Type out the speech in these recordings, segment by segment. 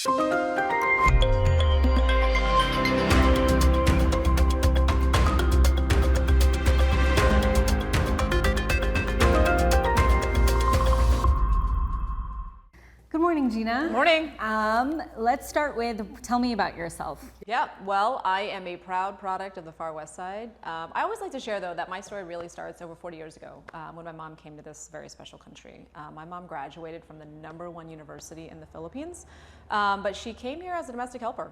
Good morning, Gina. Good morning. Let's start with, tell me about yourself. Yeah, well, I am a proud product of the Far West Side. I always like to share, though, that my story really starts over 40 years ago when my mom came to this very special country. My mom graduated from the #1 university in the Philippines, but she came here as a domestic helper.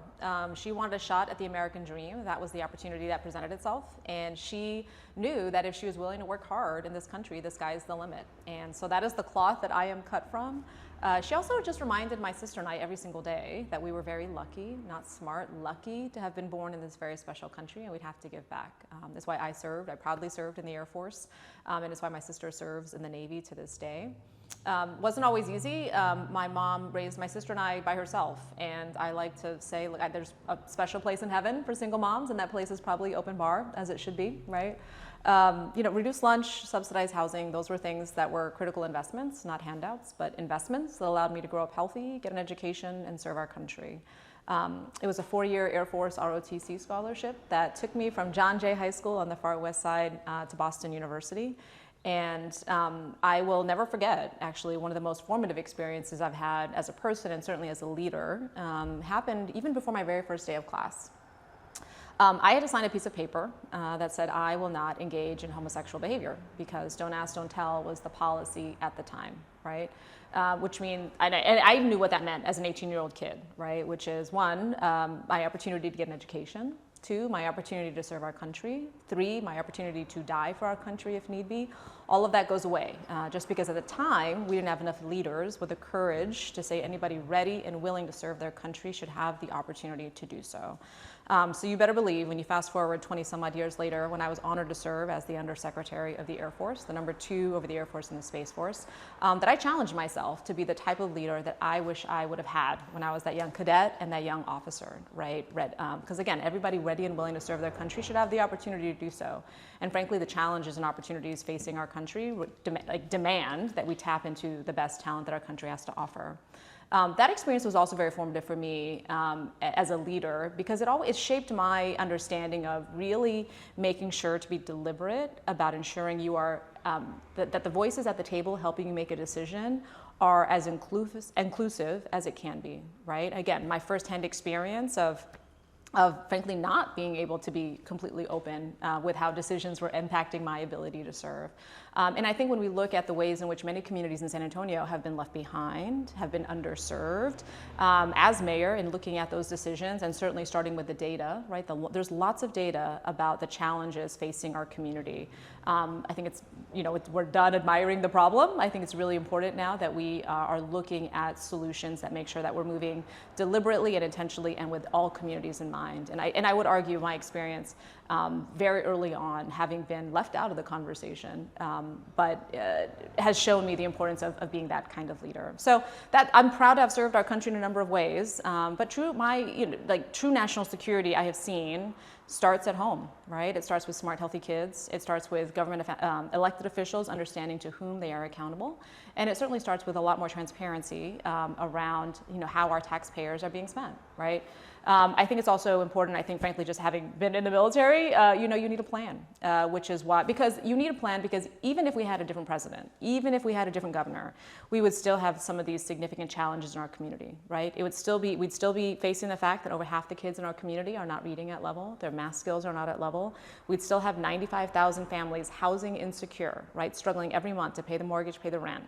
She wanted a shot at the American dream. That was the opportunity that presented itself, and she knew that if she was willing to work hard in this country, the sky is the limit. And so that is the cloth that I am cut from. She also just reminded my sister and I every single day that we were very lucky, not smart, lucky to have been born in this very special country, and we'd have to give back. That's why I proudly served in the Air Force, and it's why my sister serves in the Navy to this day. Wasn't always easy. My mom raised my sister and I by herself, and I like to say there's a special place in heaven for single moms, and that place is probably open bar, as it should be, right? Reduced lunch, subsidized housing, those were things that were critical investments, not handouts, but investments that allowed me to grow up healthy, get an education, and serve our country. It was a 4-year Air Force ROTC scholarship that took me from John Jay High School on the Far West Side to Boston University. And I will never forget, actually, one of the most formative experiences I've had as a person and certainly as a leader happened even before my very first day of class. I had to sign a piece of paper that said I will not engage in homosexual behavior because don't ask, don't tell was the policy at the time, right? Which means, and I knew what that meant as an 18-year-old kid, right? Which is 1, my opportunity to get an education, 2, my opportunity to serve our country, 3, my opportunity to die for our country if need be. All of that goes away just because at the time we didn't have enough leaders with the courage to say anybody ready and willing to serve their country should have the opportunity to do so. So you better believe when you fast forward 20 some odd years later, when I was honored to serve as the Undersecretary of the Air Force, the #2 over the Air Force and the Space Force, that I challenged myself to be the type of leader that I wish I would have had when I was that young cadet and that young officer, right? Because again, everybody ready and willing to serve their country should have the opportunity to do so. And frankly, the challenges and opportunities facing our country demand that we tap into the best talent that our country has to offer. That experience was also very formative for me as a leader because it shaped my understanding of really making sure to be deliberate about ensuring you are, that the voices at the table helping you make a decision are as inclusive as it can be, right? Again, my firsthand experience of frankly not being able to be completely open with how decisions were impacting my ability to serve. And I think when we look at the ways in which many communities in San Antonio have been left behind, have been underserved, as mayor in looking at those decisions and certainly starting with the data, right? There's lots of data about the challenges facing our community. I think we're done admiring the problem. I think it's really important now that we are looking at solutions that make sure that we're moving deliberately and intentionally and with all communities in mind. And I would argue my experience very early on, having been left out of the conversation, but has shown me the importance of being that kind of leader. So that I'm proud to have served our country in a number of ways. But true national security I have seen starts at home, right? It starts with smart, healthy kids. It starts with government elected officials understanding to whom they are accountable. And it certainly starts with a lot more transparency around how our taxpayers are being spent, right? I think it's also important, I think, frankly, just having been in the military, you need a plan, which is why, because you need a plan because even if we had a different president, even if we had a different governor, we would still have some of these significant challenges in our community, right? We'd still be facing the fact that over half the kids in our community are not reading at level, their math skills are not at level. We'd still have 95,000 families housing insecure, right? Struggling every month to pay the mortgage, pay the rent.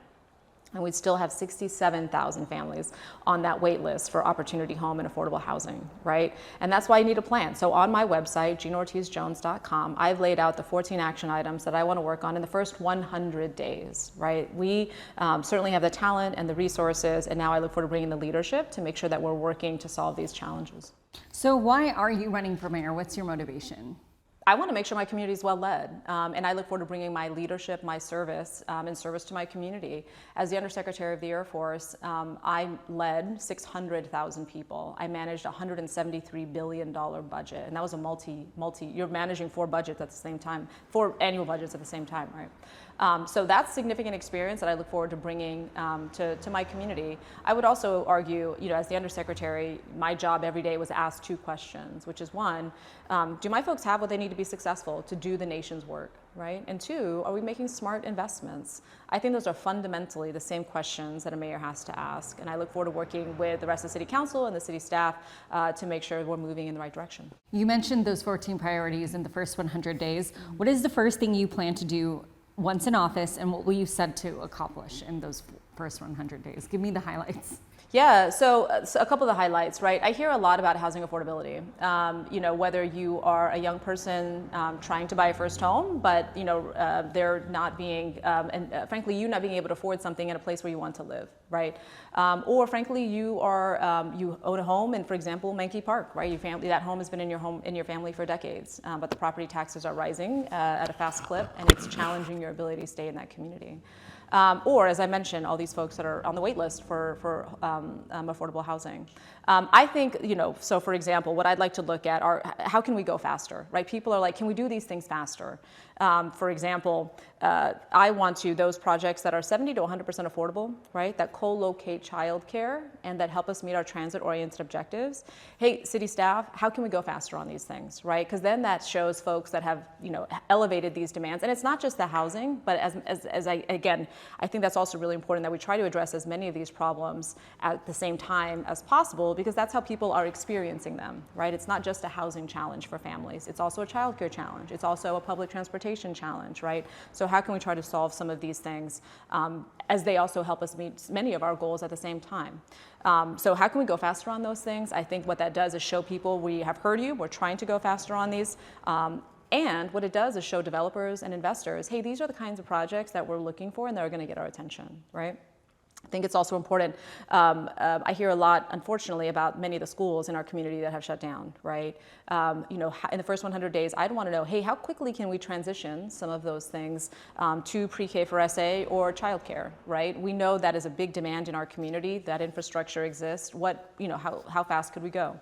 And we'd still have 67,000 families on that wait list for opportunity home and affordable housing, right? And that's why you need a plan. So on my website, GinaOrtizJones.com, I've laid out the 14 action items that I want to work on in the first 100 days, right? We certainly have the talent and the resources, and now I look forward to bringing the leadership to make sure that we're working to solve these challenges. So why are you running for mayor? What's your motivation? I want to make sure my community is well led, and I look forward to bringing my leadership, my service, in service to my community. As the Undersecretary of the Air Force, I led 600,000 people. I managed a $173 billion budget, and that was a you're managing 4 budgets at the same time, 4 annual budgets at the same time, right? So that's significant experience that I look forward to bringing to my community. I would also argue, as the undersecretary, my job every day was to ask two questions, which is one, do my folks have what they need to be successful to do the nation's work, right? And two, are we making smart investments? I think those are fundamentally the same questions that a mayor has to ask. And I look forward to working with the rest of the city council and the city staff to make sure we're moving in the right direction. You mentioned those 14 priorities in the first 100 days. What is the first thing you plan to do once in office, and what will you set to accomplish in those first 100 days? Give me the highlights. Yeah, so a couple of the highlights, right? I hear a lot about housing affordability. Whether you are a young person trying to buy a first home, but they're not being, frankly, you not being able to afford something in a place where you want to live, right? Or frankly, you own a home in, for example, Menke Park, right? That home has been in your family for decades, but the property taxes are rising at a fast clip, and it's challenging your ability to stay in that community. Or, as I mentioned, all these folks that are on the wait list for affordable housing. I think, so for example, what I'd like to look at are how can we go faster, right? People are like, can we do these things faster? For example, I want those projects that are 70 to 100% affordable, right? That co-locate childcare and that help us meet our transit-oriented objectives. Hey, city staff, how can we go faster on these things, right? Because then that shows folks that have, elevated these demands. And it's not just the housing, but I think that's also really important that we try to address as many of these problems at the same time as possible, because that's how people are experiencing them, right? It's not just a housing challenge for families. It's also a childcare challenge. It's also a public transportation challenge, right? So how can we try to solve some of these things as they also help us meet many of our goals at the same time? So how can we go faster on those things? I think what that does is show people we have heard you, we're trying to go faster on these. And what it does is show developers and investors, hey, these are the kinds of projects that we're looking for and that are going to get our attention, right? I think it's also important. I hear a lot, unfortunately, about many of the schools in our community that have shut down, right? In the first 100 days, I'd want to know, hey, how quickly can we transition some of those things to pre-K for SA or childcare, right? We know that is a big demand in our community. That infrastructure exists. How fast could we go?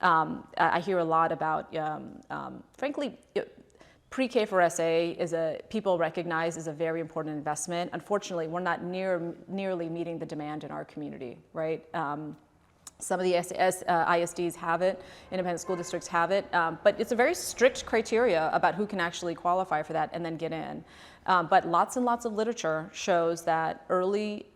I hear a lot about, frankly, pre-K for SA people recognize is a very important investment. Unfortunately, we're not nearly meeting the demand in our community, right? Some of the ISDs have it, independent school districts have it, but it's a very strict criteria about who can actually qualify for that and then get in. But lots and lots of literature shows that early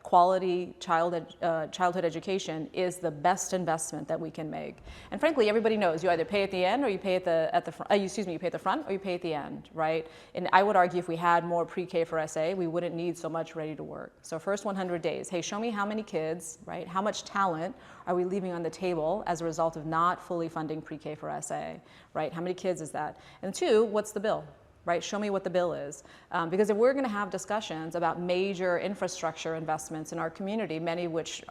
quality childhood education is the best investment that we can make. And frankly, everybody knows you either pay at the end or you pay at the front. You pay at the front or you pay at the end, right? And I would argue if we had more pre-K for SA, we wouldn't need so much ready to work. So first 100 days, hey, show me how many kids, right? How much talent are we leaving on the table as a result of not fully funding pre-K for SA, right? How many kids is that? And two, what's the bill? Right? Show me what the bill is. Because if we're going to have discussions about major infrastructure investments in our community, many of which,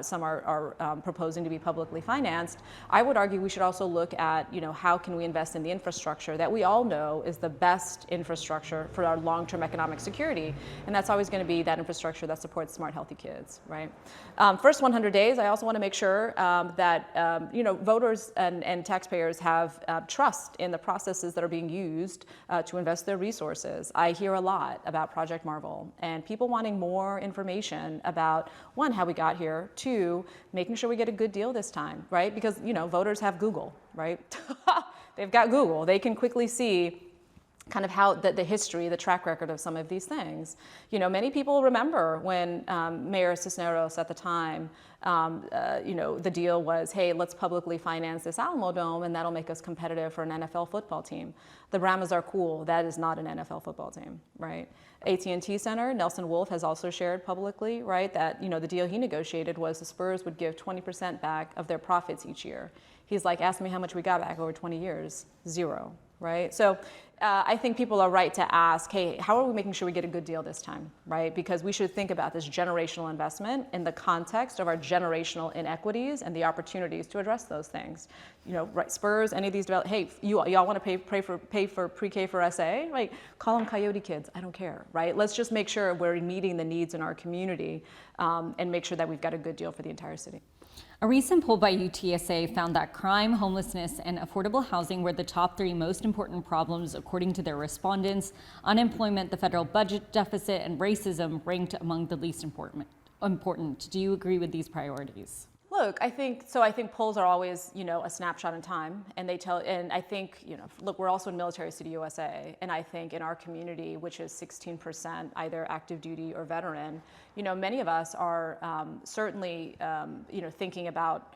some are proposing to be publicly financed, I would argue we should also look at, how can we invest in the infrastructure that we all know is the best infrastructure for our long-term economic security. And that's always going to be that infrastructure that supports smart, healthy kids, right? First 100 days, I also want to make sure that, voters and taxpayers have trust in the processes that are being used to invest their resources. I hear a lot about Project Marvel and people wanting more information about, one, how we got here, two, making sure we get a good deal this time, right? Because, voters have Google, right? They've got Google. They can quickly see kind of how the history, the track record of some of these things. Many people remember when Mayor Cisneros at the time, the deal was, hey, let's publicly finance this Alamo Dome and that'll make us competitive for an NFL football team. The Brahmas are cool. That is not an NFL football team, right? AT&T Center, Nelson Wolff has also shared publicly, right, that, the deal he negotiated was the Spurs would give 20% back of their profits each year. He's like, ask me how much we got back over 20 years. Zero, right? So I think people are right to ask, hey, how are we making sure we get a good deal this time, right? Because we should think about this generational investment in the context of our generational inequities and the opportunities to address those things. Right, Spurs, any of these hey, y'all want to pay for pre-K for SA? Like, call them Coyote kids, I don't care, right? Let's just make sure we're meeting the needs in our community and make sure that we've got a good deal for the entire city. A recent poll by UTSA found that crime, homelessness, and affordable housing were the top 3 most important problems according to their respondents. Unemployment, the federal budget deficit, and racism ranked among the least important. Do you agree with these priorities? Look, I think polls are always, a snapshot in time, and I think, look, we're also in Military City, USA, and I think in our community, which is 16% either active duty or veteran, many of us are certainly, thinking about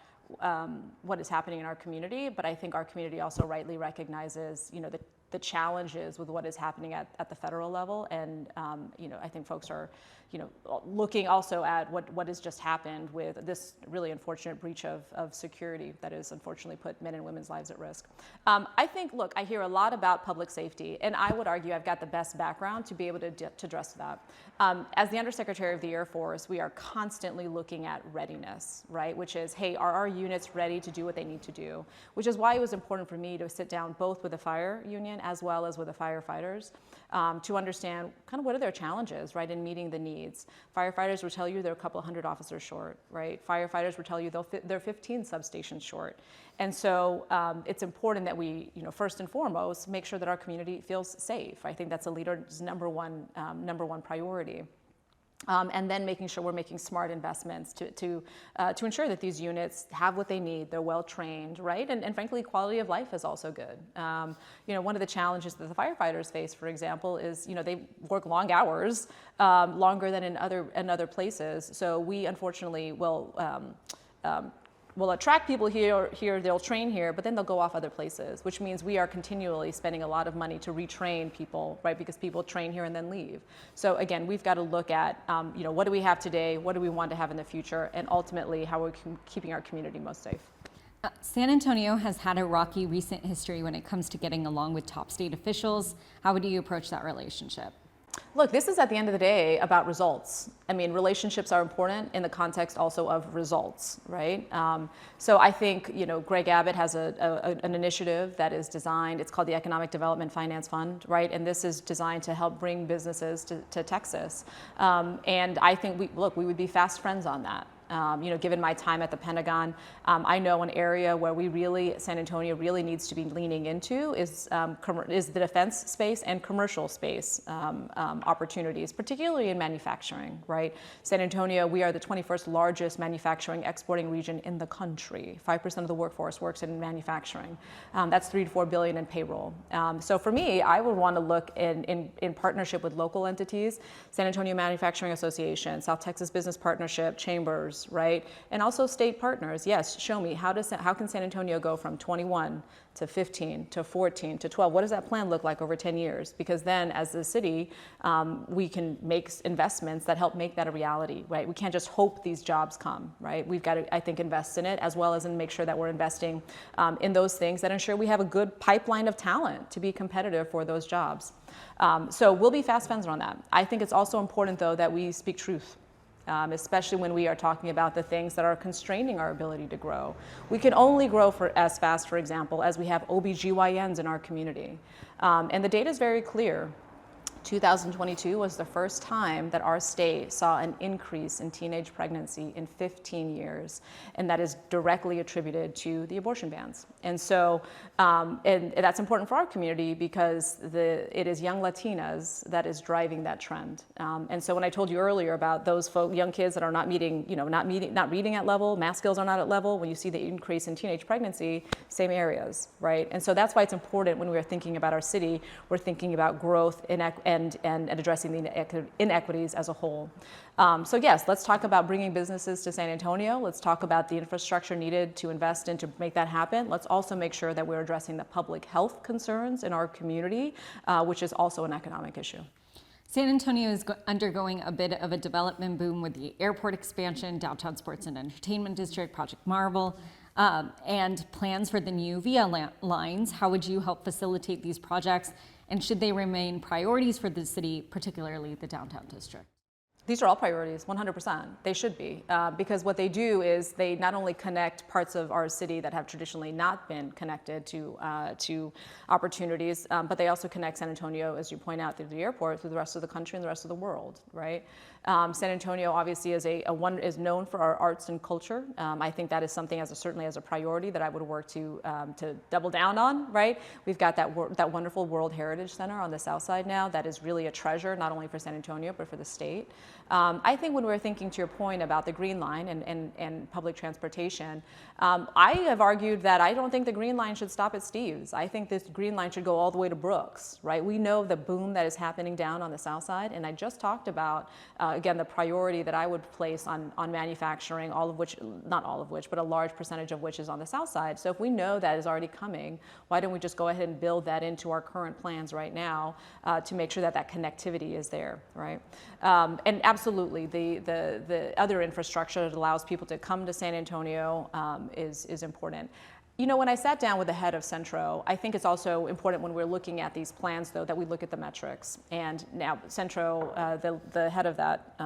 what is happening in our community, but I think our community also rightly recognizes, the challenges with what is happening at the federal level, and I think folks are, looking also at what has just happened with this really unfortunate breach of security that has unfortunately put men and women's lives at risk. I think, look, I hear a lot about public safety, and I would argue I've got the best background to be able to address that. As the Undersecretary of the Air Force, we are constantly looking at readiness, right? Which is, hey, are our units ready to do what they need to do? Which is why it was important for me to sit down both with the fire union as well as with the firefighters to understand kind of what are their challenges, right, in meeting the needs. Firefighters will tell you they're a couple hundred officers short, right? Firefighters will tell you they're 15 substations short. And so it's important that we, first and foremost, make sure that our community feels safe. I think that's a leader's number one priority. And then making sure we're making smart investments to ensure that these units have what they need, they're well trained, right? And frankly, quality of life is also good. One of the challenges that the firefighters face, for example, is they work long hours, longer than in other places. So we unfortunately will attract people here, they'll train here, but then they'll go off other places, which means we are continually spending a lot of money to retrain people, right? Because people train here and then leave. So again, we've got to look at, what do we have today? What do we want to have in the future? And ultimately, how are we keeping our community most safe? San Antonio has had a rocky recent history when it comes to getting along with top state officials. How would you approach that relationship? Look, this is at the end of the day about results. I mean, relationships are important in the context also of results, right? So I think, Greg Abbott has an initiative that is designed, it's called the Economic Development Finance Fund, right? And this is designed to help bring businesses to Texas. And I think we would be fast friends on that. Given my time at the Pentagon, I know an area where San Antonio really needs to be leaning into is the defense space and commercial space opportunities, particularly in manufacturing, right? San Antonio, we are the 21st largest manufacturing exporting region in the country. 5% of the workforce works in manufacturing. That's $3 to $4 billion in payroll. So for me, I would want to look in partnership with local entities, San Antonio Manufacturing Association, South Texas Business Partnership, chambers, right? And also state partners. Yes, show me how can San Antonio go from 21 to 15 to 14 to 12? What does that plan look like over 10 years? Because then as a city, we can make investments that help make that a reality, right? We can't just hope these jobs come, right? We've got to, I think, invest in it as well as in make sure that we're investing in those things that ensure we have a good pipeline of talent to be competitive for those jobs. So we'll be fast friends on that. I think it's also important, though, that we speak truth. Especially when we are talking about the things that are constraining our ability to grow. We can only grow as fast, for example, as we have OBGYNs in our community. And the data is very clear. 2022 was the first time that our state saw an increase in teenage pregnancy in 15 years, and that is directly attributed to the abortion bans. And so, and that's important for our community because it is young Latinas that is driving that trend. And so when I told you earlier about those young kids that are not reading at level, math skills are not at level, when you see the increase in teenage pregnancy, same areas, right? And so that's why it's important when we are thinking about our city, we're thinking about growth and addressing the inequities as a whole. So yes, let's talk about bringing businesses to San Antonio. Let's talk about the infrastructure needed to invest in to make that happen. Let's also make sure that we're addressing the public health concerns in our community, which is also an economic issue. San Antonio is undergoing a bit of a development boom with the airport expansion, downtown sports and entertainment district, Project Mayoral, and plans for the new VIA lines. How would you help facilitate these projects? And should they remain priorities for the city, particularly the downtown district? These are all priorities, 100%. They should be, because what they do is they not only connect parts of our city that have traditionally not been connected to opportunities, but they also connect San Antonio, as you point out, through the airport, through the rest of the country and the rest of the world, right? San Antonio obviously is known for our arts and culture. I think that is something certainly as a priority that I would work to double down on, right? We've got that wonderful World Heritage Center on the south side now that is really a treasure, not only for San Antonio, but for the state. I think when we're thinking to your point about the Green Line and public transportation, I have argued that I don't think the Green Line should stop at Steve's. I think this Green Line should go all the way to Brooks, right? We know the boom that is happening down on the south side, and I just talked about, again, the priority that I would place on manufacturing, not all of which, but a large percentage of which is on the south side. So if we know that is already coming, why don't we just go ahead and build that into our current plans right now to make sure that connectivity is there, right? And absolutely, the other infrastructure that allows people to come to San Antonio is important. You know, when I sat down with the head of Centro, I think it's also important when we're looking at these plans, though, that we look at the metrics. And now Centro, the head of that,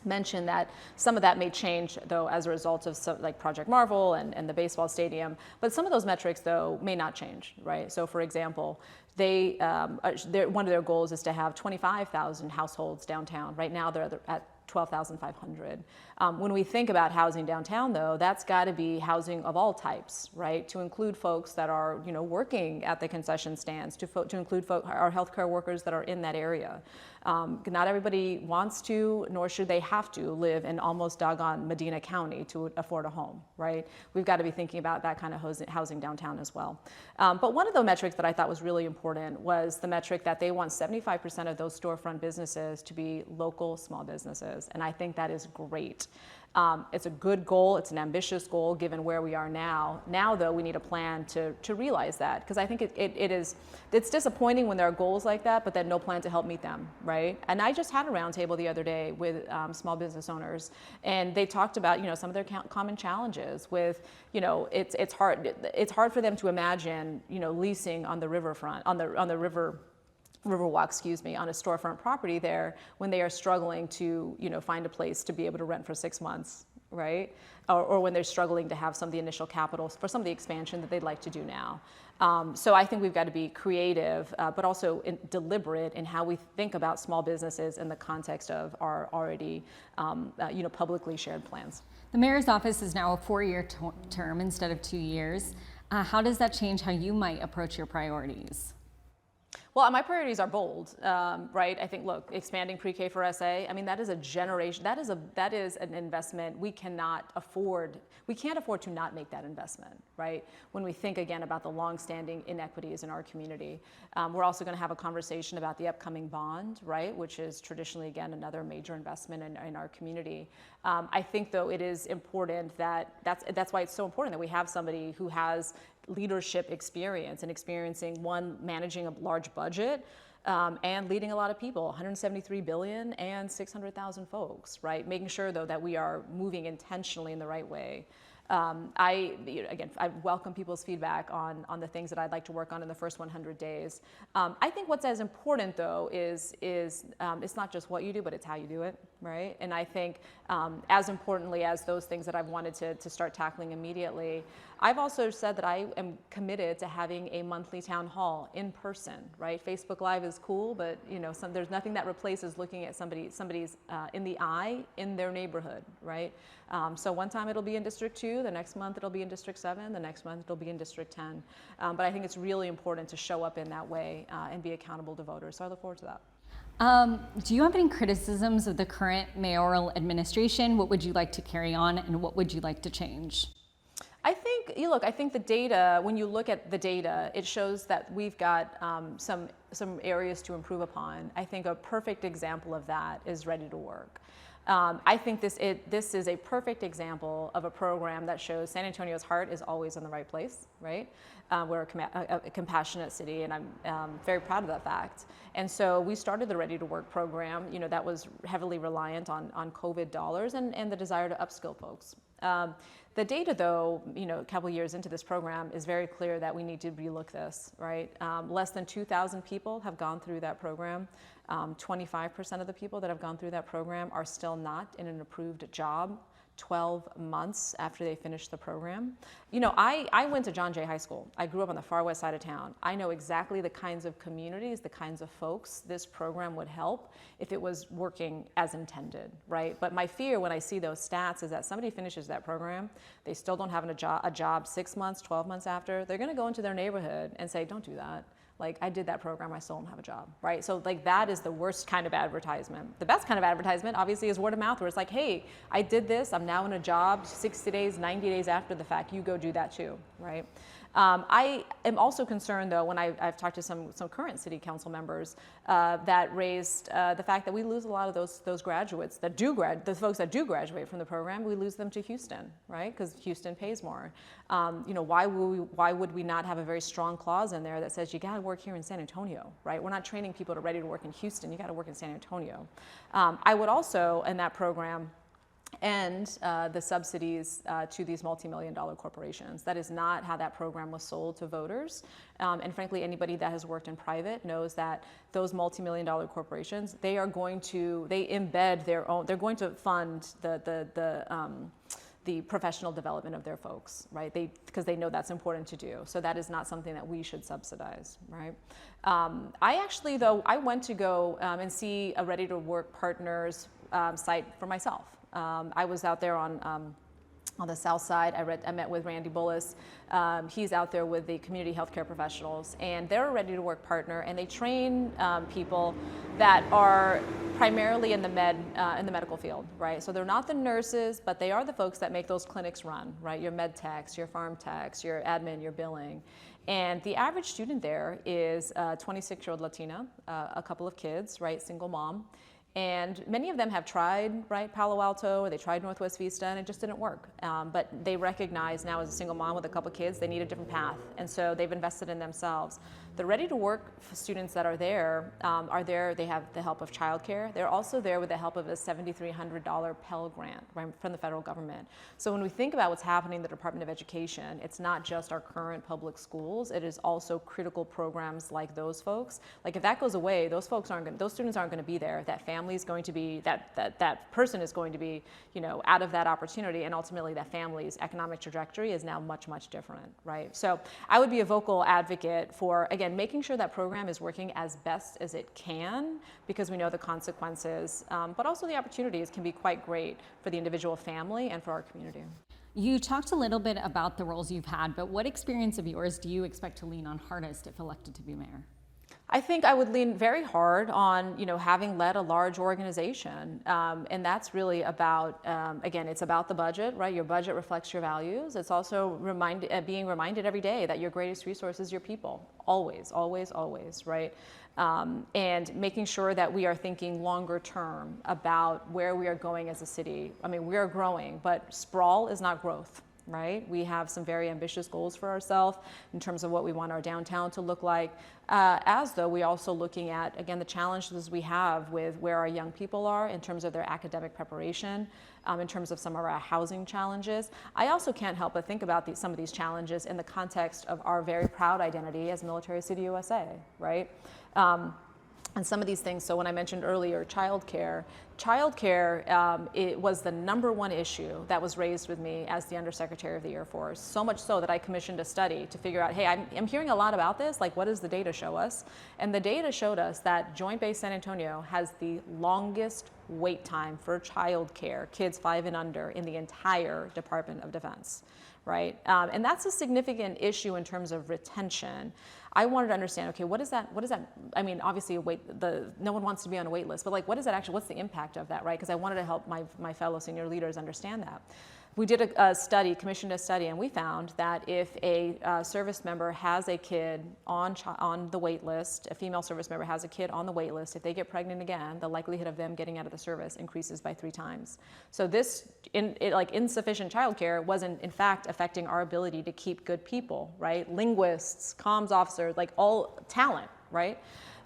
mentioned that some of that may change, though, as a result of like Project Marvel and the baseball stadium. But some of those metrics, though, may not change, right? So, for example, one of their goals is to have 25,000 households downtown. Right now, they're at 12,500. When we think about housing downtown, though, that's got to be housing of all types, right? To include folks that are, working at the concession stands, to include our healthcare workers that are in that area. Not everybody wants to, nor should they have to, live in almost doggone Medina County to afford a home, right? We've got to be thinking about that kind of housing downtown as well. But one of the metrics that I thought was really important was the metric that they want 75% of those storefront businesses to be local small businesses, and I think that is great. It's a good goal. It's an ambitious goal given where we are now. Now, though, we need a plan to realize that, because I think it's disappointing when there are goals like that, but then no plan to help meet them, right? And I just had a roundtable the other day with small business owners, and they talked about some of their common challenges with it's hard for them to imagine leasing on the riverfront on the Riverwalk, on a storefront property there when they are struggling to, find a place to be able to rent for 6 months, right? Or when they're struggling to have some of the initial capital for some of the expansion that they'd like to do now. So I think we've got to be creative, but also deliberate in how we think about small businesses in the context of our already, publicly shared plans. The mayor's office is now a 4-year term instead of 2 years. How does that change how you might approach your priorities? Well, my priorities are bold, right? I think, look, expanding pre-K for SA, that is a generation, that is an investment we cannot afford. We can't afford to not make that investment, right? When we think, again, about the longstanding inequities in our community. We're also going to have a conversation about the upcoming bond, right? Which is traditionally, again, another major investment in our community. I think, though, it is important that's why it's so important that we have somebody who has leadership experience and managing a large budget and leading a lot of people, 173 billion and 600,000 folks, right? Making sure, though, that we are moving intentionally in the right way. I welcome people's feedback on the things that I'd like to work on in the first 100 days. I think what's as important, though, is it's not just what you do, but it's how you do it, right? And I think as importantly as those things that I've wanted to start tackling immediately, I've also said that I am committed to having a monthly town hall in person, right? Facebook Live is cool, but there's nothing that replaces looking at somebody's in the eye in their neighborhood, right? So one time it'll be in District 2, the next month it'll be in District 7, the next month it'll be in District 10. But I think it's really important to show up in that way and be accountable to voters. So I look forward to that. Do you have any criticisms of the current mayoral administration? What would you like to carry on, and what would you like to change? I think the data, when you look at the data, it shows that we've got some areas to improve upon. I think a perfect example of that is Ready to Work. I think this is a perfect example of a program that shows San Antonio's heart is always in the right place, right? We're a compassionate city, and I'm very proud of that fact. And so we started the Ready to Work program, that was heavily reliant on COVID dollars and the desire to upskill folks. The data, though, a couple years into this program is very clear that we need to relook this, right? Less than 2,000 people have gone through that program. 25% of the people that have gone through that program are still not in an approved job 12 months after they finish the program. You know, I went to John Jay High School. I grew up on the far west side of town. I know exactly the kinds of communities, the kinds of folks this program would help if it was working as intended, right? But my fear when I see those stats is that somebody finishes that program, they still don't have a job 6 months, 12 months after, they're gonna go into their neighborhood and say, don't do that. Like, I did that program, I still don't have a job, right? So like that is the worst kind of advertisement. The best kind of advertisement obviously is word of mouth, where it's like, hey, I did this, I'm now in a job 60 days, 90 days after the fact, you go do that too, right? I am also concerned though, when I've talked to some current city council members that raised the fact that we lose a lot of those graduates that the folks that do graduate from the program, we lose them to Houston, right? Because Houston pays more. You know, why would we not have a very strong clause in there that says you got to work here in San Antonio, right? We're not training people to ready to work in Houston. You got to work in San Antonio. I would also, in that program, and the subsidies to these multi-million-dollar corporations. That is not how that program was sold to voters. And frankly, anybody that has worked in private knows that those multi-million-dollar corporations, they embed their own, they're going to fund the professional development of their folks, right? Because they know that's important to do. So that is not something that we should subsidize, right? I actually, though, I went to go and see a Ready to Work Partners site for myself. I was out there on the south side. I met with Randy Bullis. He's out there with the community healthcare professionals, and they're a Ready to Work partner, and they train people that are primarily in the medical field, right? So they're not the nurses, but they are the folks that make those clinics run, right? Your med techs, your pharm techs, your admin, your billing. And the average student there is a 26-year-old Latina, a couple of kids, right? Single mom. And many of them have tried, right, Palo Alto, or they tried Northwest Vista, and it just didn't work. But they recognize now, as a single mom with a couple kids, they need a different path. And so they've invested in themselves. The Ready to Work students that are there, they have the help of childcare. They're also there with the help of a $7,300 Pell Grant, right, from the federal government. So when we think about what's happening in the Department of Education, it's not just our current public schools, it is also critical programs like those folks. Like if that goes away, those students aren't gonna be there. That family is going to be, that person is going to be, you know, out of that opportunity, and ultimately that family's economic trajectory is now much, much different, right? So I would be a vocal advocate for, again, making sure that program is working as best as it can, because we know the consequences, but also the opportunities can be quite great for the individual family and for our community. You talked a little bit about the roles you've had, but what experience of yours do you expect to lean on hardest if elected to be mayor? I think I would lean very hard on, you know, having led a large organization, and that's really about, again, it's about the budget, right? Your budget reflects your values. It's also being reminded every day that your greatest resource is your people, always, always, always, right? And making sure that we are thinking longer term about where we are going as a city. I mean, we are growing, but sprawl is not growth. Right? We have some very ambitious goals for ourselves in terms of what we want our downtown to look like, as though we're also looking at, again, the challenges we have with where our young people are in terms of their academic preparation, in terms of some of our housing challenges. I also can't help but think about some of these challenges in the context of our very proud identity as Military City USA, right? And some of these things, so when I mentioned earlier, childcare, it was the #1 issue that was raised with me as the Undersecretary of the Air Force, so much so that I commissioned a study to figure out, hey, I'm hearing a lot about this, like what does the data show us? And the data showed us that Joint Base San Antonio has the longest wait time for childcare, kids 5 and under, in the entire Department of Defense, right? And that's a significant issue in terms of retention. I wanted to understand, okay, what is that, I mean, obviously no one wants to be on a wait list, but like, what is that actually, what's the impact of that, right? Because I wanted to help my fellow senior leaders understand that. We did a study, commissioned a study, and we found that if a service member has a kid on the wait list, a female service member has a kid on the wait list, if they get pregnant again, the likelihood of them getting out of the service increases by 3 times. So this, insufficient childcare wasn't in fact affecting our ability to keep good people, right? Linguists, comms officers, like all talent, right?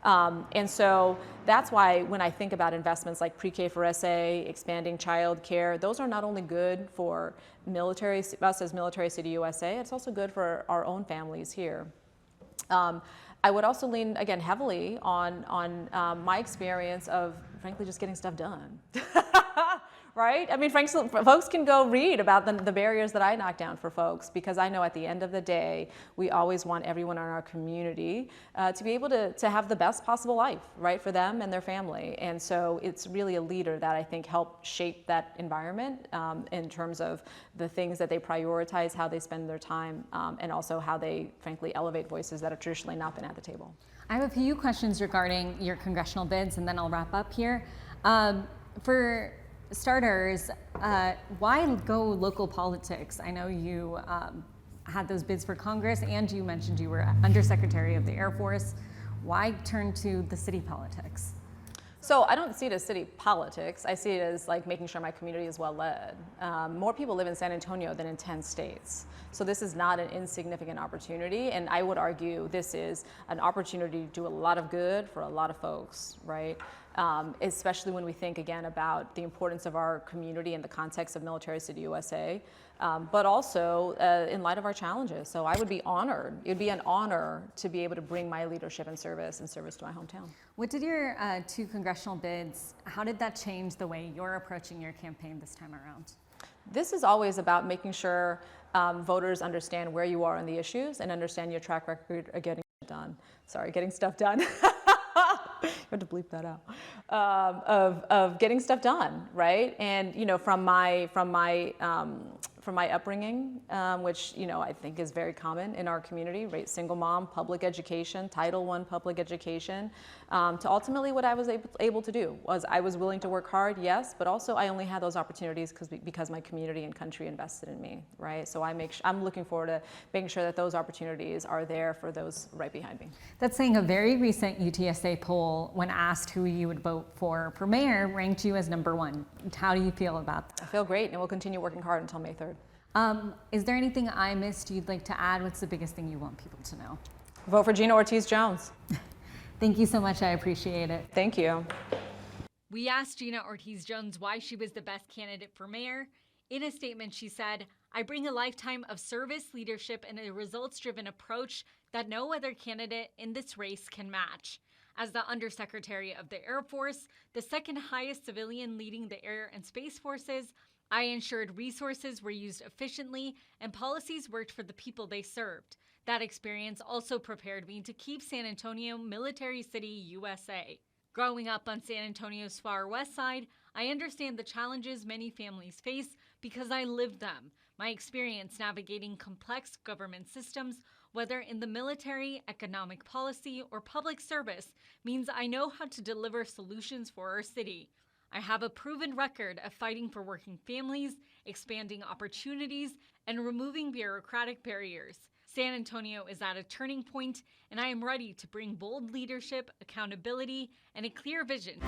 And so that's why when I think about investments like pre-K for SA, expanding child care, those are not only good for us as Military City USA, it's also good for our own families here. I would also lean, again, heavily on my experience of, frankly, just getting stuff done. Right? I mean, frankly, folks can go read about the barriers that I knock down for folks, because I know at the end of the day, we always want everyone in our community to be able to have the best possible life, right, for them and their family. And so it's really a leader that I think helped shape that environment in terms of the things that they prioritize, how they spend their time, and also how they, frankly, elevate voices that have traditionally not been at the table. I have a few questions regarding your congressional bids, and then I'll wrap up here. For starters, why go local politics? I know you had those bids for Congress, and you mentioned you were Undersecretary of the Air Force. Why turn to the city politics? So I don't see it as city politics. I see it as like making sure my community is well led. More people live in San Antonio than in 10 states. So this is not an insignificant opportunity. And I would argue this is an opportunity to do a lot of good for a lot of folks, right? Especially when we think again about the importance of our community in the context of Military City USA, but also in light of our challenges. So I would be honored. It would be an honor to be able to bring my leadership and service to my hometown. What did your 2 congressional bids, how did that change the way you're approaching your campaign this time around? This is always about making sure voters understand where you are on the issues and understand your track record of getting stuff done. You have to bleep that out. Of getting stuff done, right? And from my upbringing, which I think is very common in our community, right? Single mom, public education, Title I public education, to ultimately what I was able to do was I was willing to work hard, yes, but also I only had those opportunities because my community and country invested in me, right? So I'm looking forward to making sure that those opportunities are there for those right behind me. That's saying a very recent UTSA poll, when asked who you would vote for mayor, ranked you as #1. How do you feel about that? I feel great, and we'll continue working hard until May 3rd. Is there anything I missed you'd like to add? What's the biggest thing you want people to know? Vote for Gina Ortiz Jones. Thank you so much. I appreciate it. Thank you. We asked Gina Ortiz Jones why she was the best candidate for mayor. In a statement, she said, "I bring a lifetime of service, leadership, and a results-driven approach that no other candidate in this race can match. As the Undersecretary of the Air Force, the second highest civilian leading the Air and Space Forces, I ensured resources were used efficiently and policies worked for the people they served. That experience also prepared me to keep San Antonio Military City, USA. Growing up on San Antonio's far west side, I understand the challenges many families face because I lived them. My experience navigating complex government systems, whether in the military, economic policy, or public service, means I know how to deliver solutions for our city. I have a proven record of fighting for working families, expanding opportunities, and removing bureaucratic barriers. San Antonio is at a turning point, and I am ready to bring bold leadership, accountability, and a clear vision."